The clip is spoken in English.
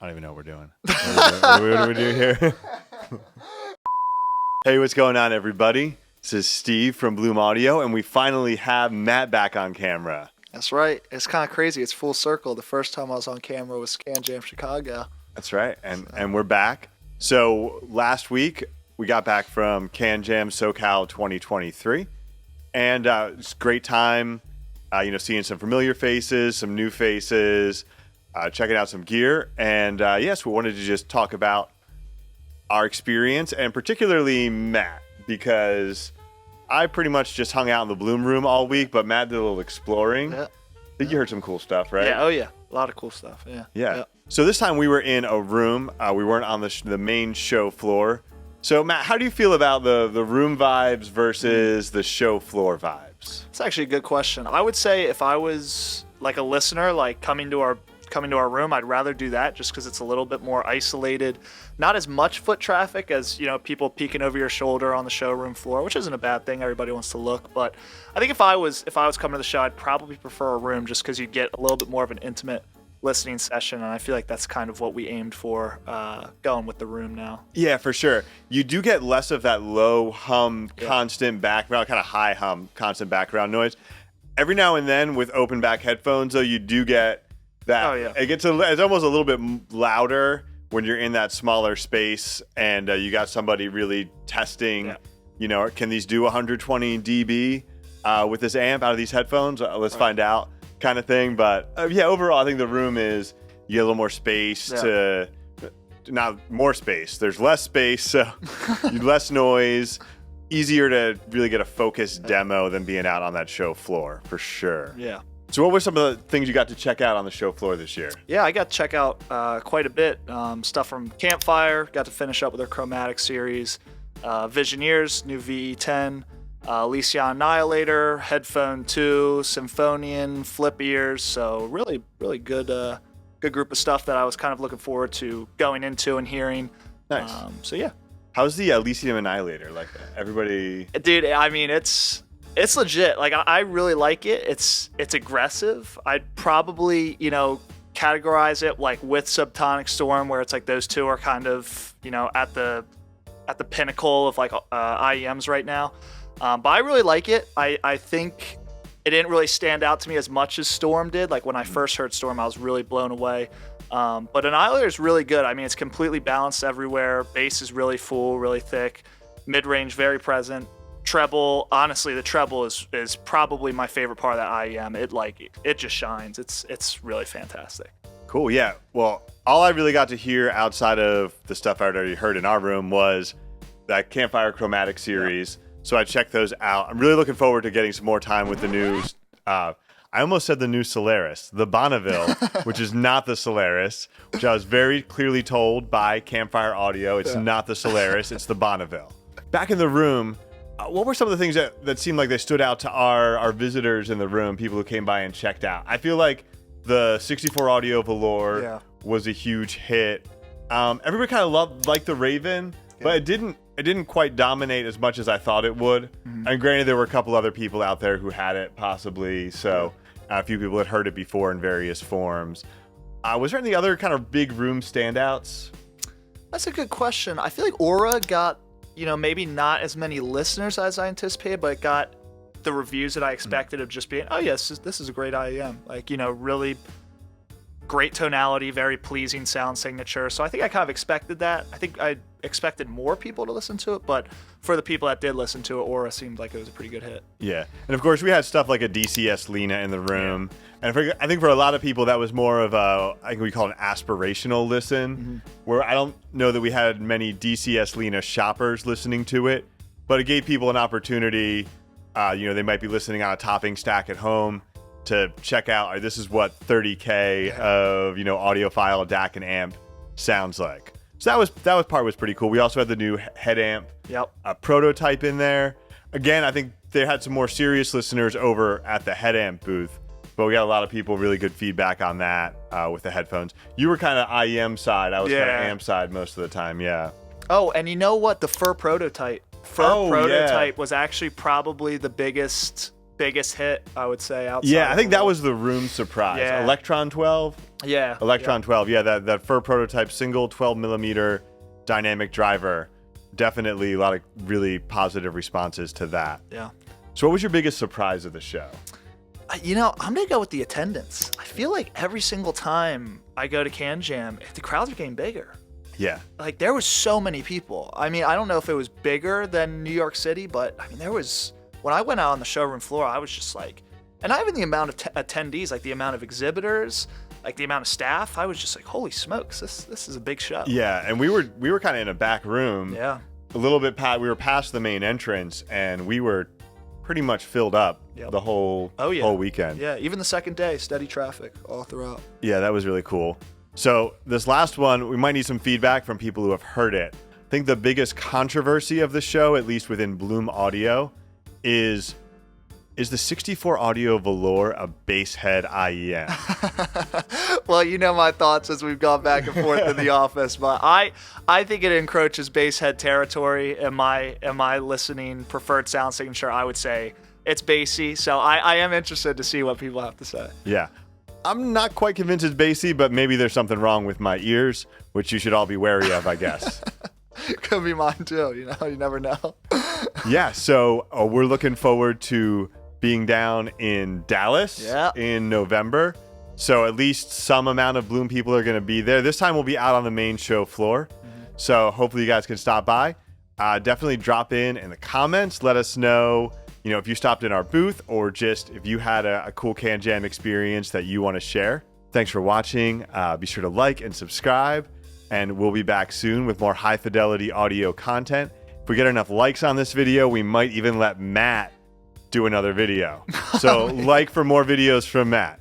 I don't even know what we're doing. What do we do here? Hey, what's going on, everybody? This is Steve from Bloom Audio, and we finally have Matt back on camera. That's right. It's kind of crazy. It's full circle. The first time I was on camera was CanJam Chicago. That's right, and we're back. So last week, we got back from CanJam SoCal 2023, and it's a great time, seeing some familiar faces, some new faces, checking out some gear, and yes, we wanted to just talk about our experience, and particularly Matt, because I pretty much just hung out in the Bloom room all week, but Matt did a little exploring. Yeah. I think you heard some cool stuff, right? Yeah. Oh yeah. A lot of cool stuff. Yeah. Yeah. So this time we were in a room. We weren't on the main show floor. So Matt, how do you feel about the room vibes versus the show floor vibes? It's actually a good question. I would say if I was like a listener, like coming to our room, I'd rather do that just because it's a little bit more isolated. Not as much foot traffic as, people peeking over your shoulder on the showroom floor, which isn't a bad thing. Everybody wants to look. But I think if I was coming to the show, I'd probably prefer a room just because you get a little bit more of an intimate listening session. And I feel like that's kind of what we aimed for going with the room now. Yeah, for sure. You do get less of that low hum, constant background, kind of high hum, constant background noise. Every now and then with open back headphones, though, you do get that. Oh, yeah. It's almost a little bit louder when you're in that smaller space and you got somebody really testing, can these do 120 dB with this amp out of these headphones? Let's find out kind of thing. But overall, I think the room is, you get a little more space not more space. There's less space, so less noise, easier to really get a focused demo than being out on that show floor, for sure. Yeah. So what were some of the things you got to check out on the show floor this year? Yeah, I got to check out quite a bit. Stuff from Campfire, got to finish up with their Chromatic series. Visioneers, new VE10. Lycian Annihilator, Headphone 2, Symphonian, Flip Ears. So really, really good group of stuff that I was kind of looking forward to going into and hearing. Nice. So how's the Lycian Annihilator? Like, everybody... Dude, I mean, it's legit. Like, I really like it. It's aggressive. I'd probably, categorize it like with Subtonic Storm, where it's like those two are kind of, at the pinnacle of like IEMs right now. But I really like it. I think it didn't really stand out to me as much as Storm did. Like, when I first heard Storm, I was really blown away. But Annihilator is really good. I mean, it's completely balanced everywhere. Bass is really full, really thick. Mid-range, very present. Treble, honestly, the treble is probably my favorite part of that IEM. It just shines. It's really fantastic. Cool, yeah. Well, all I really got to hear outside of the stuff I'd already heard in our room was that Campfire Chromatic series. Yeah. So I checked those out. I'm really looking forward to getting some more time with the new, I almost said the new Solaris, the Bonneville, which is not the Solaris, which I was very clearly told by Campfire Audio. It's not the Solaris, it's the Bonneville. Back in the room, what were some of the things that seemed like they stood out to our visitors in the room, people who came by and checked out? I feel like the 64 Audio Velour was a huge hit. Everybody kind of liked the Raven, but it didn't quite dominate as much as I thought it would. Mm-hmm. And granted, there were a couple other people out there who had it possibly, so a few people had heard it before in various forms. Was there any other kind of big room standouts? That's a good question. I feel like Aura got, maybe not as many listeners as I anticipated, but it got the reviews that I expected of just being, oh yes, this is a great IEM. Like, really great tonality, very pleasing sound signature. So I think I kind of expected that. I think I expected more people to listen to it, but for the people that did listen to it, Aura seemed like it was a pretty good hit. Yeah, and of course we had stuff like a DCS Lena in the room, and I think for a lot of people that was more of I think we call it an aspirational listen, where I don't know that we had many DCS Lena shoppers listening to it, but it gave people an opportunity. They might be listening on a topping stack at home to check out, this is what 30K of, audiophile DAC and amp sounds like. So that part was pretty cool. We also had the new head amp prototype in there. Again, I think they had some more serious listeners over at the head amp booth, but we got a lot of people, really good feedback on that with the headphones. You were kind of IEM side. I was kind of amp side most of the time, Oh, and you know what? The Fur prototype was actually probably the biggest biggest hit, I would say. Outside. Yeah, I think that was the room surprise. Yeah. Electron 12. Yeah. Electron 12. Yeah, that fur prototype single 12 millimeter dynamic driver. Definitely a lot of really positive responses to that. Yeah. So what was your biggest surprise of the show? You know, I'm going to go with the attendance. I feel like every single time I go to CanJam, the crowds are getting bigger. Yeah. Like, there was so many people. I mean, I don't know if it was bigger than New York City, but I mean, when I went out on the showroom floor, I was just like, and not even the amount of attendees, like the amount of exhibitors, like the amount of staff, I was just like, holy smokes, this is a big show. Yeah, and we were kind of in a back room. Yeah. A little bit we were past the main entrance, and we were pretty much filled up the whole weekend. Yeah, even the second day, steady traffic all throughout. Yeah, that was really cool. So this last one, we might need some feedback from people who have heard it. I think the biggest controversy of the show, at least within Bloom Audio, is the 64 Audio Velour a bass head IEM? Well, you know my thoughts as we've gone back and forth in the office, but I think it encroaches bass head territory. In my listening preferred sound signature, I would say it's bassy. So I am interested to see what people have to say. Yeah. I'm not quite convinced it's bassy, but maybe there's something wrong with my ears, which you should all be wary of, I guess. Could be mine too, you never know. Yeah, so we're looking forward to being down in Dallas in November. So at least some amount of Bloom people are going to be there. This time we'll be out on the main show floor. So hopefully you guys can stop by. Definitely drop in the comments. Let us know, if you stopped in our booth or just if you had a cool CanJam experience that you want to share. Thanks for watching. Be sure to like and subscribe. And we'll be back soon with more high fidelity audio content. If we get enough likes on this video, we might even let Matt do another video. So like for more videos from Matt.